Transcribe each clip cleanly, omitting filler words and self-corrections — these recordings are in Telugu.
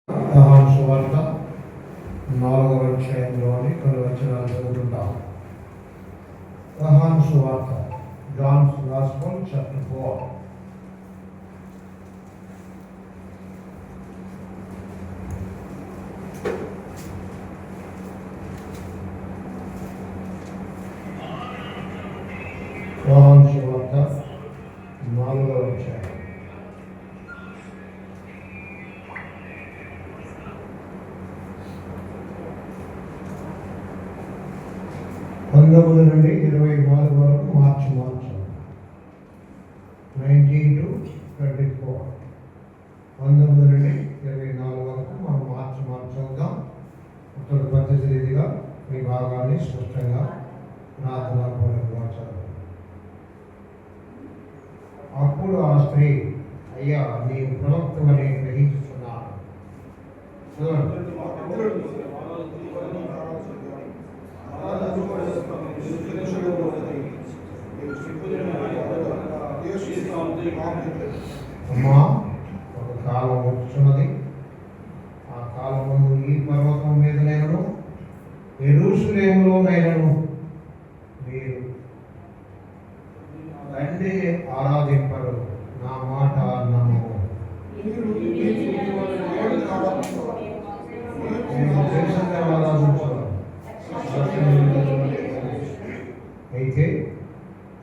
యోహాను సువార్త 4వ అధ్యాయంలోని కొన్ని వచనాలు చదువుకుంటాం. యోహాను సువార్త, John's Gospel, chapter 4. యోహాను సువార్త 4వ అధ్యాయం. నుండి 24 వరకు మార్చి 19 to 24. 19 నుండి 24 వరకు మనం మార్చుదాం. ఉత్తర పద్ధతి రీతిగా ఈ భాగాన్ని స్పష్టంగా ప్రార్థనాపూర్వకంగా చదవాలి. అప్పుడు ఆ స్త్రీ, అయ్యా నీవు ప్రవక్తవని గ్రహించుచున్నాను. అమ్మా, ఒక కాలం వచ్చున్నది, ఆ కాలము ఈ పర్వతం మీద నేను యెరూషలేములోనైనను మీరు తండ్రి ఆరాధింపరు, నా మాట నమ్మము. అయితే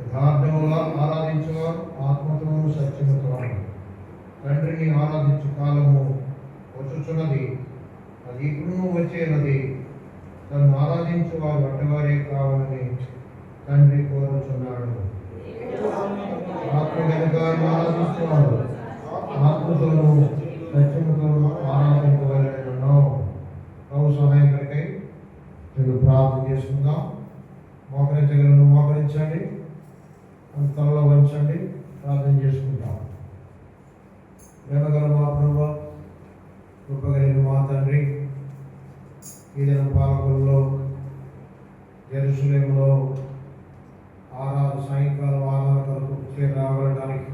యథార్థముగా ఆరాధించేవారు ఆత్మతోనూ సత్యముతోనూ తండ్రిని ఆరాధించు కాలము వచ్చుచున్నది, అది ఇప్పుడు వచ్చేనది. తను ఆరాధించు వారు అట్టవారే కావాలని తండ్రి కోరుచున్నాడు. ఆత్మ కనుక ఆరాధిస్తున్నారు, ఆత్మతోనూ సత్యముతోనూ ఆరాధించవలెనను. ప్రభు సహాయం కొరకై నేను ప్రార్థన చేసుకుందాం. మోకరించగలను మోకరించండి, తలలో వంచండి, ప్రార్థన చేసుకుంటాం. ప్రేమగల మా ప్రభువా, కృపగలిగిన మా తండ్రి, ఈ దినం పాలకుల్లో యెరూషలేములో సాయంకాలం ఆరాధన కొరకు రావడానికి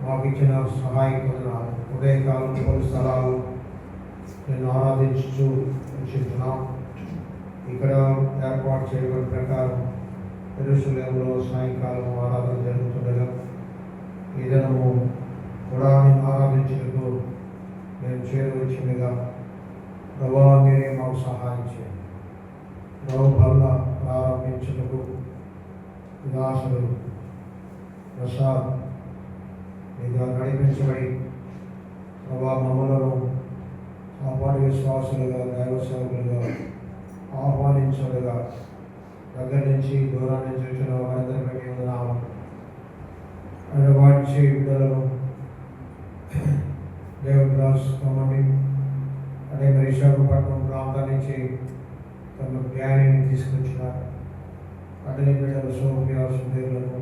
మాకు ఇచ్చిన సహాయకులను ఉదయకాలం పలు స్థలాలు నేను ఆరాధించు వచ్చిస్తున్నాం. ఇక్కడ ఏర్పాటు చేయబడిన ప్రకారం యెరూషలేములో సాయంకాలం ఆరాధన జరుగుతుండగా ఈ దినము కూడా నేను ఆరాధించేందుకు నేను చేరువచ్చిందిగా ప్రభా మీరే మాకు సహాయం చేయండి. ప్రభు వల్ల ప్రారంభించుటకు విలాసులు ప్రసాద్ మీద నడిపించబడి ప్రభా మమ్మలను కాపాడు విశ్వాసులుగా దైవ సేవకులుగా ఆహ్వానించడుగా దగ్గర నుంచి దూరం నుంచి వచ్చిన వారందరి బట్టి ఉన్నాము. వాటి బిడ్డలను దేవుడి దాస్ తమని అదే మరి విశాఖపట్నం ప్రాంతం నుంచి తమ జ్ఞానిని తీసుకొచ్చినారు. అటని బిడ్డలు సోఫియా సుధీర్లను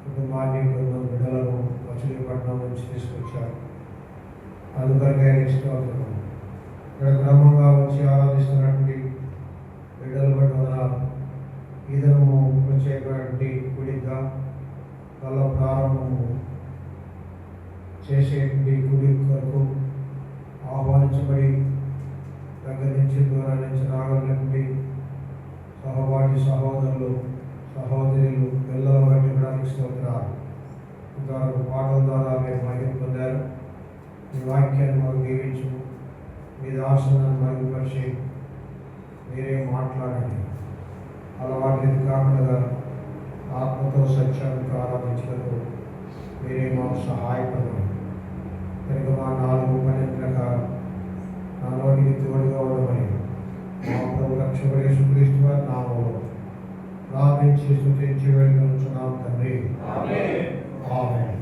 కుటుంబాన్ని కొంత బిడ్డలను మచిలీపట్నం నుంచి తీసుకొచ్చారు. అందుకని ఇష్టం ఇక్కడ క్రమంగా వచ్చి ఆరాధిస్తున్నటువంటి బిడ్డలు బట్టి వదనాలు. ఈ దినము ప్రత్యేకటువంటి గుడిగా వాళ్ళ ప్రారంభము చేసేటువంటి గుడి కొరకు ఆహ్వానించబడి దగ్గర నుంచి దూరం నుంచి రాగలిగినటువంటి సహపాఠి సహోదరులు సహోదరులు పిల్లలు పెట్టడానికి స్తోత్రాలు. ఇంతవరకు పాటల ద్వారా మీరు మహిమ పొందారు. మీ వాక్యాన్ని మాకు దీవించు, మీ దాసులను మరుగుపరిచి మీరే మాట్లాడండి. అలవాట్లేదు కాకుండా ఆత్మతో సత్యాన్ని ఆరాధించడానికి మీరే మాకు సహాయపడండి. కనుక మా 4 పని ప్రకారం నా నోటికి తోడుగా ఉండమని మా ప్రభు రక్షకుడు యేసుక్రీస్తు వారి నామములో ప్రార్థించి స్తుతించి వేడుకొనుచున్నాం తండ్రి. ఆమేన్.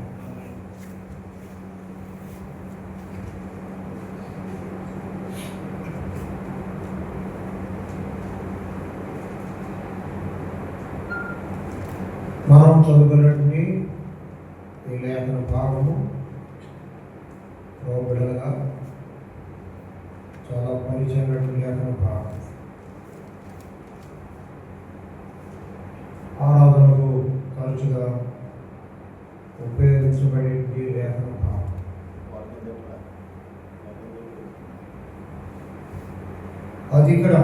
మనం చదువుకున్నటువంటి ఈ లేఖన భాగము బిడ్డలుగా చాలా పరిచయమైనటువంటి లేఖన భాగం. ఆరాధనకు తరచుగా ఉపయోగించబడే లేఖన భాగం. అది ఇక్కడ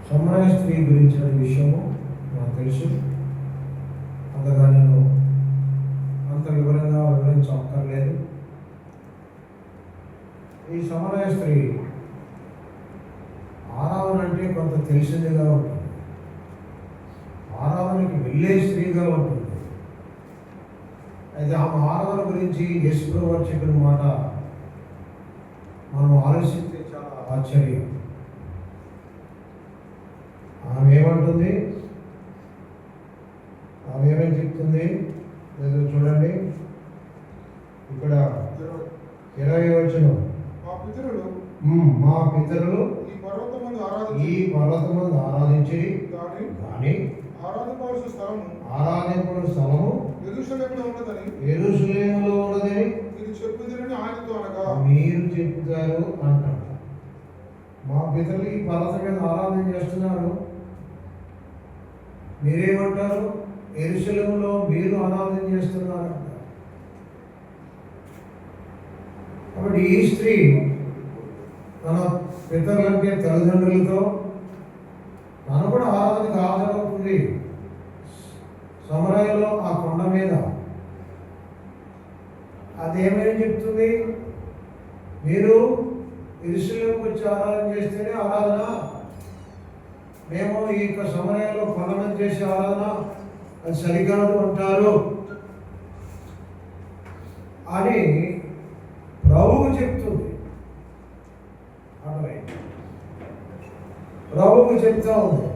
సమరయ స్త్రీ గురించిన విషయము నాకు తెలుసు. అంతగా నేను అంత వివరంగా వివరించక్కర్లేదు. ఈ సమరయ స్త్రీ ఆరాధన అంటే కొంత తెలిసిందిగా ఉంటుంది, ఆరాధనకి వెళ్ళే స్త్రీగా ఉంటుంది. అయితే ఆమె ఆరాధన గురించి యేసుప్రభువు వారు చెప్పిన మాట మనం ఆలోచిస్తే చాలా ఆశ్చర్యం. ఆమె ఏమంటుంది, ఆమె ఏమని చెప్తుంది లేదా చూడండి. ఇక్కడ 20వ వచనం, మా పితరులు ఈ పర్వతమందు ఆరాధించి కానీ ఆరాధింపడు స్థలము యెరూషలేములో ఉన్నదని మీరు చెప్తారు అంటారు. మా పితరులు ఈ పర్వతం మీద ఆరాధన చేస్తున్నారు, మీరేమంటారు యెరూషలేములో మీరు ఆరాధన చేస్తున్నారు. కాబట్టి ఈ స్త్రీ తన పితరులంటే తల్లిదండ్రులతో తను కూడా ఆరాధనకు హాజరవుతుంది. సమరయలో ఆ కొండ మీద అదేమేమి చెప్తుంది, మీరు యెరూషలేముకు వచ్చి ఆరాధన చేస్తేనే ఆరాధన, మేము ఈ యొక్క సమరయలో కొండ మీద చేసే ఆరాధన అది సరికాదు అంటారు అని ప్రభువుకు చెప్తుంది. ప్రభువుకు చెప్తా ఉంది,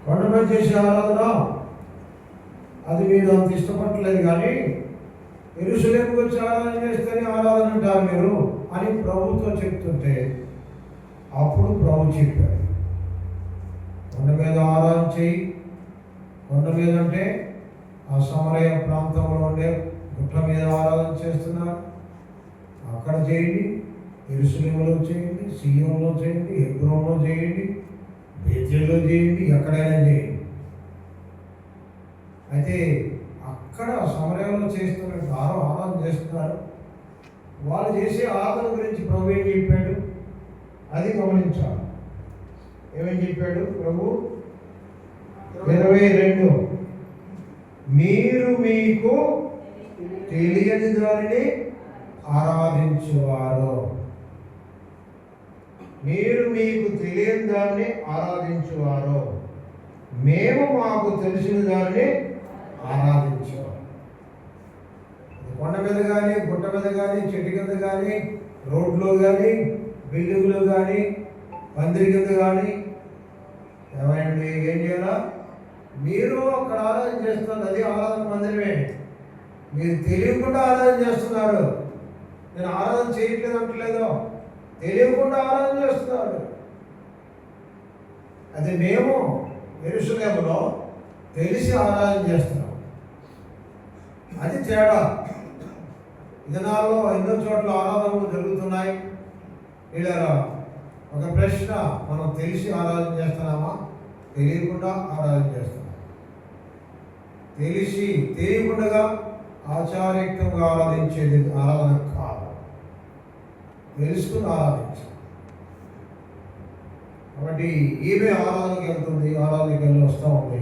కొండ మీద చేసే ఆరాధన అది మీరు అంత ఇష్టపడలేదు, కానీ యెరూషలేముకు వచ్చి ఆరాధన చేస్తేనే ఆరాధన అంటారు మీరు అని ప్రభుతో చెప్తుంటే అప్పుడు ప్రభు చెప్పాడు, కొండ మీద ఆరాధన చేయి. కొండ మీద అంటే ఆ సమరయ ప్రాంతంలో ఉండే గుట్ట మీద ఆరాధన చేస్తున్నారు, అక్కడ చేయండి. యెరూషలేములో చేయండి, సీయోనులో చేయండి, హెబ్రోనులో చేయండి, బేతేలులో చేయండి, ఎక్కడైనా చేయండి. అయితే అక్కడ సమరయంలో చేస్తున్న ఆరాధన చేస్తున్నారు. వాళ్ళు చేసే ఆరాధన గురించి ప్రభు ఏం చెప్పాడు అది గమనించాలి. ఏమని చెప్పాడు ప్రభు? 22, మీరు మీకు తెలియని దానిని ఆరాధించువారు, మీరు మీకు తెలియని దాన్ని ఆరాధించువారు, మేము మాకు తెలిసిన దాన్ని ఆరాధించేవారు. కొండ మీద కానీ, గుట్ట మీద కానీ, చెట్టు కింద కానీ, రోడ్లో కానీ, బిల్డింగ్లో కానీ, పందిరి కింద కానీ ఏమైంది ఏం చేయాలా? మీరు అక్కడ ఆరాధన చేస్తున్నారు, అది ఆరాధన మందిరమే. మీరు తెలియకుండా ఆరాధన చేస్తున్నారు. నేను ఆరాధన చేయట్లేదు అంటలేదు, తెలియకుండా ఆరాధన చేస్తున్నారు. అది మేము యెరూషలేములో తెలిసి ఆరాధన చేస్తున్నాం, అది తేడా. దినాల్లో ఎన్నో చోట్ల ఆరాధనలు జరుగుతున్నాయి. ఇలా ఒక ప్రశ్న, మనం తెలిసి ఆరాధన చేస్తున్నామా, తెలియకుండా ఆరాధన చేస్తున్నాం? తెలిసి తెలియకుండా ఆచారయుక్తంగా ఆరాధించేది ఆరాధన కాదు, తెలుసుకుని ఆరాధించాలి. కాబట్టి ఈమె ఆరాధనకి వెళ్తుంది, ఆరాధనకి వెళ్ళి వస్తూ ఉంది,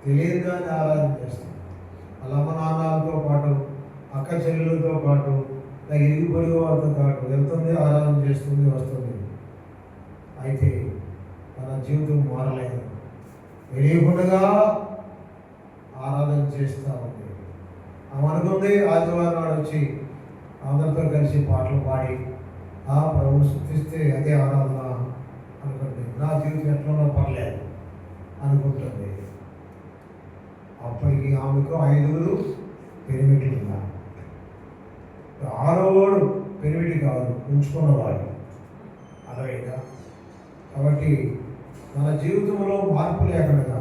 తెలియదు కానీ ఆరాధన చేస్తుంది. వాళ్ళ అమ్మ నాన్నలతో పాటు, అక్క చెల్లెలతో పాటు, ఇరుగు పొరుగు వారితో పాటు వెళ్తుంది, ఆరాధన చేస్తుంది, వస్తుంది. అయితే తన జీవితం మారలేదు, తెలియకుండా ఆరాధన చేస్తూ ఉంది. ఆమె అనుకుంది ఆదివారం నాడు వచ్చి అందరితో కలిసి పాటలు పాడి ఆ ప్రభువు స్తుతిస్తే అదే ఆరాధన అనుకుంటుంది. నా జీవితం ఎట్లనో పర్లేదు అనుకుంటుంది. అప్పటికి ఆమెకు 5 పెనిమిట్లు ఉన్నారు. 6వాడు పెనిమిటి కాదు, ఉంచుకున్నవాడు. అలాగైనా కాబట్టి మన జీవితంలో మార్పు లేకుండా,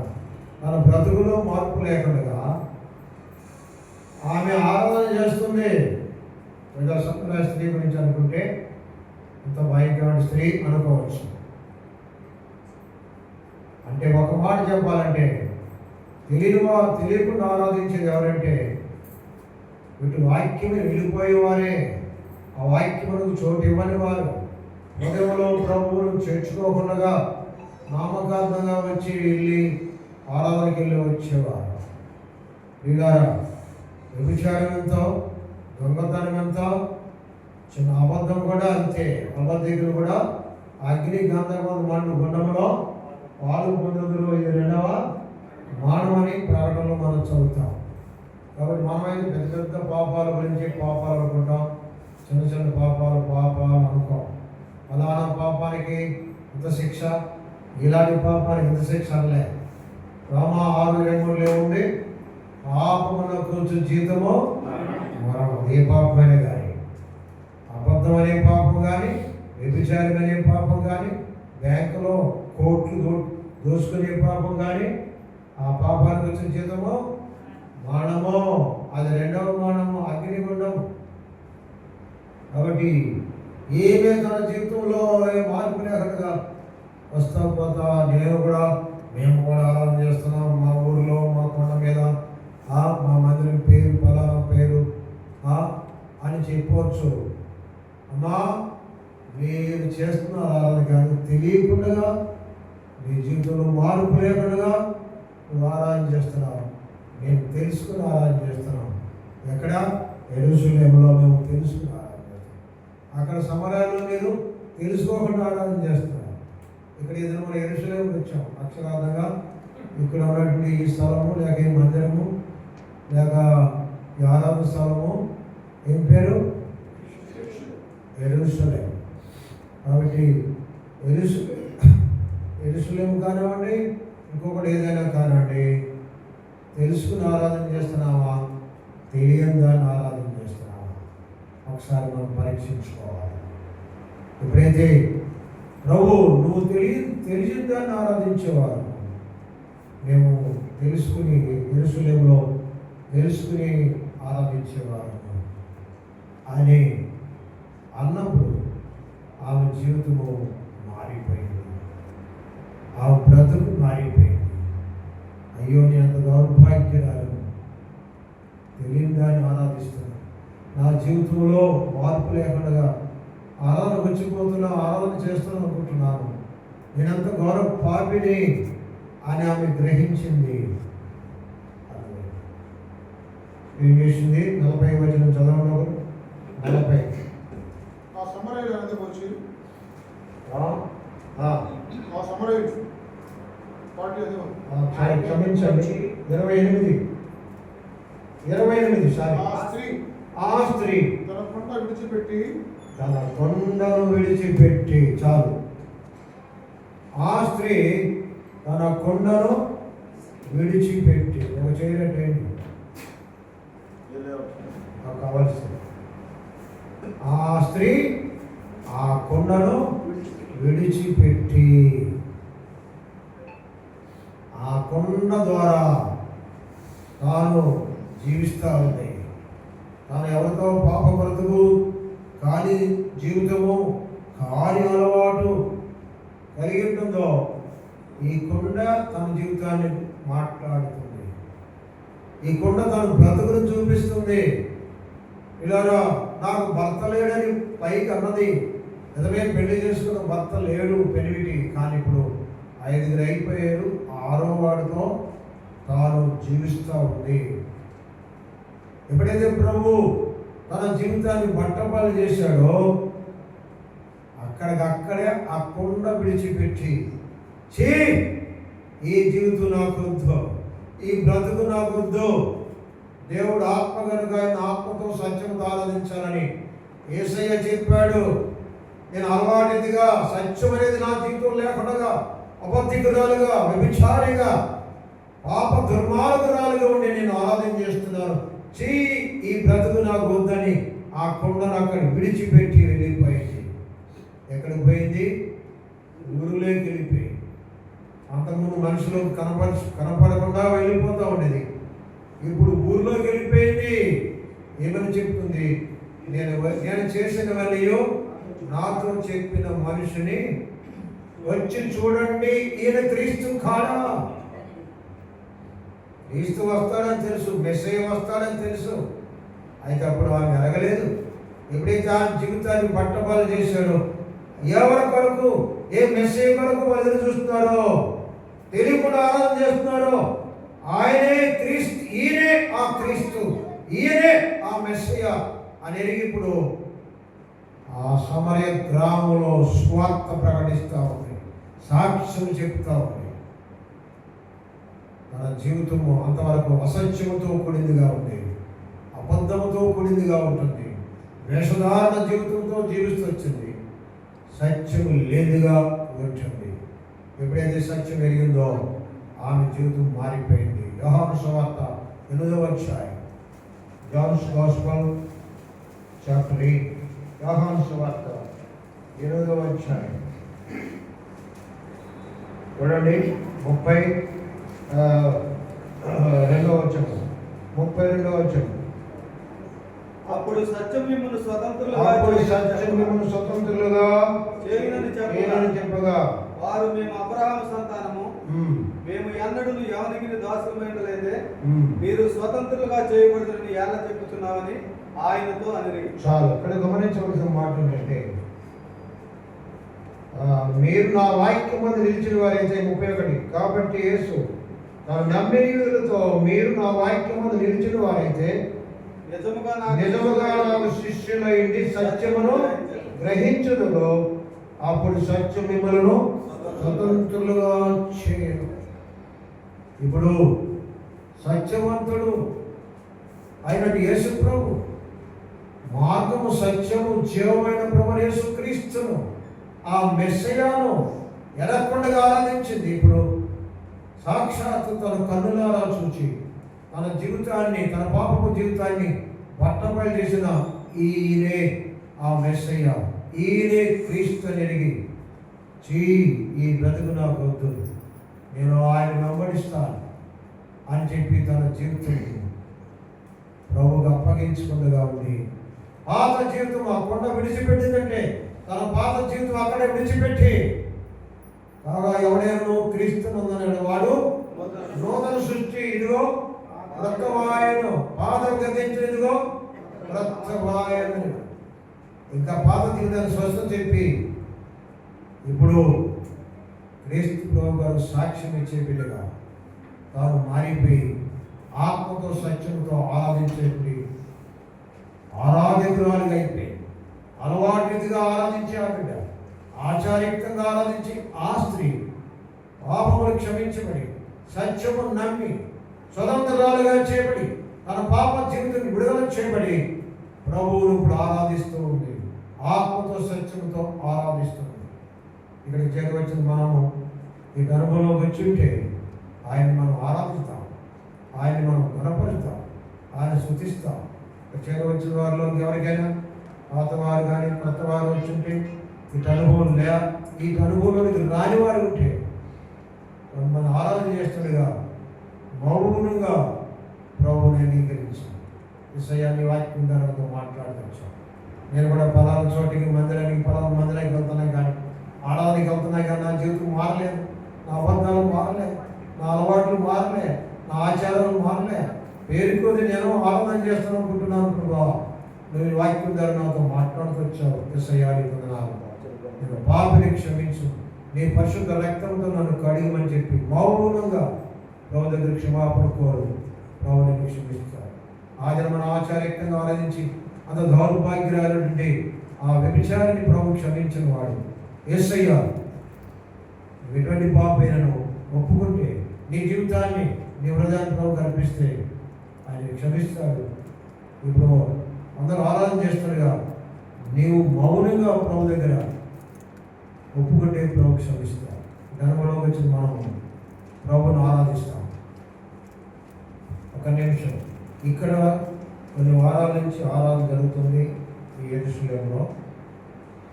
మన బ్రతుకులో మార్పు లేకుండా ఆమె ఆరాధన చేస్తుంది. సమరయ స్త్రీ గురించి అనుకుంటే ఇంత భయంకరమైన స్త్రీ అనుకోవచ్చు. అంటే ఒక మాట చెప్పాలంటే తెలియకుండా ఆరాధించేది ఎవరంటే ఇటు వాక్యమే వెళ్ళిపోయేవారే ఆ వాక్యములకు చోటు ఇవ్వని వారు, హృదయంలో ప్రభువును చేర్చుకోకుండా నామకార్థంగా వచ్చి వెళ్ళి ఆరాధనకి వెళ్ళి వచ్చేవారు. వీళ్ళారా, వ్యభిచారం ఎంతో, దొంగతనం ఎంతో, చిన్న అబద్ధం కూడా అంతే. అబద్ధికులు కూడా అగ్ని గంధర్వం మండు గుండంలో పాలు పొందుదురు, ఇది రెండవ మానవని ప్రకటనలో మనం చదువుతాం. కాబట్టి మనమైతే పెద్ద పెద్ద పాపాల గురించి పాపాలు అనుకుంటాం, చిన్న చిన్న పాపాలు అనుకోం. ఫలానా పాపానికి ఇంత శిక్ష, ఇలాంటి పాపానికి ఇంత శిక్ష అనలే. రోమా 6:2 ఉండి పాపమునకు జీతము మరణం. ఏ పాపమైనా కానీ, అబద్ధం అనే పాపం కానీ, వ్యభిచారం అనే పాపం కానీ, బ్యాంకులో కోట్లు దోసుకునే పాపం కానీ, ఆ పాపానికి వచ్చిన జీతము మరణము. అది రెండవ మరణము, అగ్నిగుండము. కాబట్టి ఏమే తన జీవితంలో మార్పు లేకుండా వస్తా పోతా మేము కూడా ఆరాధన చేస్తున్నాం మా ఊరిలో, మా కొండ మీద, మా మందిరం పేరు ఫలానా పేరు అని చెప్పవచ్చు. అమ్మా, మీరు చేస్తున్న ఆరాధన కానీ తెలియకుండా నీ జీవితంలో మార్పు లేకుండా నువ్వు ఆరాధన చేస్తున్నావు. మేము తెలుసుకుని ఆరాధన చేస్తున్నాం. ఎక్కడ? యెరూషలేములో మేము తెలుసుకుని ఆరాధన చేస్తున్నాం. అక్కడ సమరయాల్లో మీరు తెలుసుకోకుండా ఆరాధన చేస్తున్నాం. ఇక్కడ ఏదైనా మనం యెరూషలేముకి వచ్చాం. అక్షరార్థంగా ఇక్కడ ఉన్నటువంటి ఈ స్థలము, లేక ఈ మందిరము, లేక ఈ ఆరాధన స్థలము ఏం పేరు? యెరూషలేము. కాబట్టి యెరూషలేము కానివ్వండి, ఇంకొకటి ఏదైనా కానివ్వండి, తెలుసుకుని ఆరాధన చేస్తున్నావా, తెలియని దాన్ని ఆరాధన చేస్తున్నావా, ఒకసారి మనం పరీక్షించుకోవాలి. ఎప్పుడైతే ప్రభు నువ్వు తెలిసిన దాన్ని ఆరాధించేవారు, మేము తెలుసుకుని యెరూషలేములో తెలుసుకుని ఆరాధించేవారు అని అన్నప్పుడు ఆమె జీవితము మారిపోయింది, ఆ బ్రతుకు మారిపోయింది. అయ్యో, నేను అంత దౌర్భాగ్యురాలను, తెలియని దాన్ని ఆరాధిస్తున్నాను, నా జీవితంలో మార్పు లేకుండా ఆరాధన వచ్చిపోతున్నా, ఆరాధన చేస్తున్నాను అనుకుంటున్నాను, నేనంత గౌరవ పాపిని అని ఆమె గ్రహించింది. ఏం చేసింది? 40 వచనం చదవడం. 40 ఆ సమరయుడు అనేది వచ్చి క్షమించండి, 28 సారీ. ఆ స్త్రీ తన కొండ విడిచిపెట్టి, తన కొండను విడిచిపెట్టి, చాలు. ఆ స్త్రీ తన కొండను విడిచిపెట్టి, ఒక చేయనట్టేంటి కావాల్సింది. ఆ స్త్రీ ఆ కొండను విడిచిపెట్టి, ఆ కొండ ద్వారా తాను జీవిస్తూ ఉంది. తాను ఎవరితో పాప బ్రతుకు, కాని జీవితము, కాని అలవాటు కలిగి ఉంటుందో ఈ కొండ తన జీవితాన్ని మాట్లాడుతుంది. ఈ కొండ తన బ్రతుకును చూపిస్తుంది. ఇలారా, నాకు భర్త లేడని పైకి అన్నది, నిజమే పెళ్లి చేసుకున్న భర్త లేడు పెనివిటి, కానీ ఇప్పుడు 5 అయిపోయారు, 6వ వాడితో తాను జీవిస్తూ ఉంది. ఎప్పుడైతే ప్రభు తన జీవితాన్ని బట్టబయలు చేశాడో అక్కడికక్కడే ఆ కొండ విడిచిపెట్టి, ఈ జీవితం నాకు వద్దు, ఈ బ్రతుకు నాకు వద్దు, దేవుడు ఆత్మ కనుక ఆయన ఆత్మతో సత్యం ఆరాధించాలని యేసయ్య చెప్పాడు. నేను అలవాటిదిగా సత్యం అనేది నా జీవితం లేకుండా అబద్ధికురాలుగా, వ్యభిచారిగా, పాప దుర్మార్గురాలుగా ఉండి నేను ఆరాధన చేస్తున్నాను. ఈ బ్రతుకు నాకు వద్దని ఆ కొండను అక్కడ విడిచిపెట్టి వెళ్ళిపోయింది. ఎక్కడికి పోయింది? ఊరులోకి వెళ్ళిపోయింది. అంతకుముందు మనుషులు కనపడకుండా వెళ్ళిపోతూ ఉండేది, ఇప్పుడు ఊరిలోకి వెళ్ళిపోయింది. ఏమని చెప్తుంది? నేను చేసినవన్నయో నాతో చెప్పిన మనిషిని వచ్చి చూడండి, ఈయన క్రీస్తు కాడా? క్రీస్తు వస్తాడని తెలుసు, మెస్సయ్య వస్తాడని తెలుసు. అయితే అప్పుడు ఆమె ఎరగలేదు. ఎప్పుడైతే జీవితాన్ని పట్టబలు చేశాడో, ఎవరి కొరకు, ఏ మెస్సేజ్ కొరకు ఎదురు చూస్తున్నారో, తెలియకుండా ఆరాధన చేస్తున్నారో, ఆయనే క్రీస్తు, ఈయనే ఆ క్రీస్తు, ఈయనే ఆ మెస్సయ్య అని ఎరిగి ఇప్పుడు ఆ సమరయ గ్రామంలో స్వార్థ ప్రకటిస్తూ ఉంది, సాక్ష్యం చెప్తా ఉంది. తన జీవితము అంతవరకు అసత్యముతో కూడిందిగా ఉంది, అబద్ధముతో కూడిందిగా ఉంటుంది, వేషధారణ జీవితంతో జీవిస్తూ వచ్చింది, సత్యము లేదుగా వచ్చింది. ఎప్పుడైతే సత్యం ఎరిగిందో ఆమె జీవితం మారిపోయింది. యోహాను సువార్త 8వ అధ్యాయం, జాన్స్ గాస్పెల్ చాప్టర్ 8, యోహాను సువార్త 8వ అధ్యాయం చూడండి, 32వ వచనం. అప్పుడు సత్యం మిమ్మును స్వతంత్రులుగా చేయునని చెప్పగా వారు మేము అబ్రహాము సంతానము, మేము ఎన్నడూ ఎవరికి దాసులమైనట్లయితే మీరు స్వతంత్రులుగా చేయబడుతుందని ఎలా చెప్పుతున్నామని ఆయనతో అని. చాలు. ఇక్కడ గమనించవలసిన మాట ఏంటంటే, మీరు నా వాక్యం మందు నిలిచిన వారైతే 31. కాబట్టి యేసు తన నమ్మినీయులతో మీరు నా వాక్యం మందు నిలిచిన వారైతే నిజముగా నాకు శిష్యులైండి సత్యమును గ్రహించుదులో, అప్పుడు సత్యం మిమ్మలను స్వతంత్రులుగా చేయను. ఇప్పుడు సత్యవంతుడు అయినట్టు యేసు ప్రభు, మార్గము సత్యము జీవమైన ప్రభు యేసు క్రీస్తును, ఆ మెస్సయ్యను ఎరగకుండా ఆరాధించింది. ఇప్పుడు సాక్షాత్తు తన కన్నులారా చూచి తన జీవితాన్ని, తన పాపపు జీవితాన్ని పట్టబయలు చేసిన ఈయనే ఆ మెస్సయ్య, ఈయనే క్రీస్తు ఎరిగి, ఈ బ్రతుకు నాకు వద్దు, నేను ఆయన వెంబడిస్తాను అని చెప్పి తన జీవితం ప్రభువుకు అప్పగించుకుందిగా ఉంది. పాత జీవితం ఆ కొండ విడిచిపెట్టిందంటే తన పాత జీవితం అక్కడే విడిచిపెట్టి, కాగా ఎవడేమో క్రీస్తునందనడు వాడు నూతన సృష్టి, ఇదిగో క్రొత్తవాయను, పాదం గతించినదిగో క్రొత్తవాయను. ఇంకా పాత జీవితాన్ని స్వస్థ చెప్పి ఇప్పుడు క్రీస్తు ప్రభు గారు సాక్ష్యం ఇచ్చే బిడ్డగా తాను మారిపోయి ఆత్మతో సత్యంతో ఆరాధించేటువంటి ఆరాధకురాలుగా అయిపోయి, అలవాటు రీతిగా ఆరాధించే ఆ బిడ్డ, ఆచారయుక్తంగా ఆరాధించి ఆ స్త్రీ పాపములు క్షమించబడి సత్యము నమ్మి స్వతంత్రాలుగా చేయబడి తన పాప జీవితాన్ని విడుదల చేయబడి ప్రభువును ఇప్పుడు ఆరాధిస్తూ ఉంది, ఆత్మతో సత్యంతో ఆరాధిస్తుంది. ఇక్కడికి చేరవచ్చిన మనము ఈ గర్భంలోకి వచ్చి ఉంటే ఆయన్ని మనం ఆరాధిస్తాం, ఆయన్ని మనం గణపరుస్తాం, ఆయన స్తుతిస్తాం. చేరవచ్చిన వారిలో ఎవరికైనా పాతవారు కానీ కొత్తవారు వచ్చి ఉంటే వీటి అనుభవం వీటి అనుభవంలోకి రాని వారు ఉంటే మనం ఆరాధన చేస్తుండగా మౌనంగా ప్రభువుని అంగీకరించాం. విషయాన్ని వాక్యం ద్వారా మాట్లాడవచ్చు. నేను కూడా పలానా చోటికి మందిరానికి వెళ్తున్నాయి కానీ, ఆరాధనకి వెళ్తున్నాయి కానీ నా జీవితం మారలేదు, నా అబద్ధాలు మారలే, నా అలవాట్లు మారలే, నా ఆచారాలు మారలే, పేరుకొని నేను ఆరాధన చేస్తాను అనుకుంటున్నాను. ప్రభా, నువ్వు వాక్యం ద్వారా నాతో మాట్లాడుతూ వచ్చావు. విషయాన్ని పొందనాలు, నేను పాపిని క్షమించు, నీ పరిశుద్ధ రక్తంతో నన్ను కడిగమని చెప్పి మౌనంగా ప్రభు దగ్గర క్షమాపణ కోరు, ప్రభుని క్షమిస్తారు. ఆదిన మన ఆచారయుక్తంగా ఆరాధించి అంత దౌర్భాగ్యాలంటే ఆ వ్యభిచారాన్ని ప్రభు క్షమించిన వాడు యేసయ్య. ఎటువంటి పాపైనను ఒప్పుకుంటే నీ జీవితాన్ని, నీ హృదయాన్ని ప్రభు కల్పిస్తే ఆయన క్షమిస్తాడు. ఇప్పుడు అందరూ ఆరాధన చేస్తారుగా, నీవు మౌనంగా ప్రభు దగ్గర ఒప్పుకుంటే ప్రభు క్షమిస్తాడు. ధర్మంలోకి వచ్చిన మనము ప్రభుని ఆరాధిస్తాం. ఒక నిమిషం, ఇక్కడ కొన్ని వారాల నుంచి ఆరాధన జరుగుతుంది ఈ యెరూషలేములో.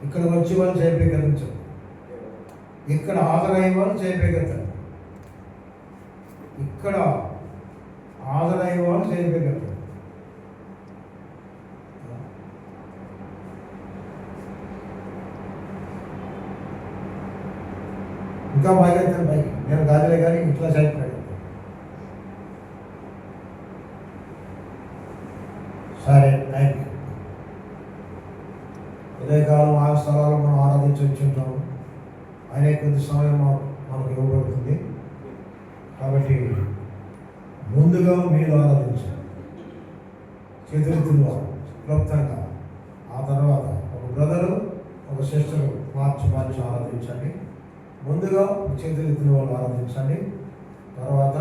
ఇక్కడ వచ్చి వాళ్ళు జయపేకరించరు, ఇక్కడ హాజరయ్యే వాళ్ళు జయపేకెత్తారు, ఇక్కడ హాజరయ్యే వాళ్ళు జయపేకెత్తారు. ఇంకా బాగా పైకి నేను గాదిలే కానీ ఇట్లా సైడ్ సరే థ్యాంక్ యూ. ఉదయకాలం ఆ స్థలాలు మనం ఆరాధించి వచ్చుంటాము. ఆయనే కొద్ది సమయం మనకు ఇవ్వబడుతుంది. కాబట్టి ముందుగా మీరు ఆరాధించాలి, చేతులెత్తులు క్లుప్తంగా. ఆ తర్వాత ఒక బ్రదరు ఒక సిస్టరు మార్చి ఆరాధించండి. ముందుగా చేతులెత్తిన వాళ్ళు ఆరాధించండి. తర్వాత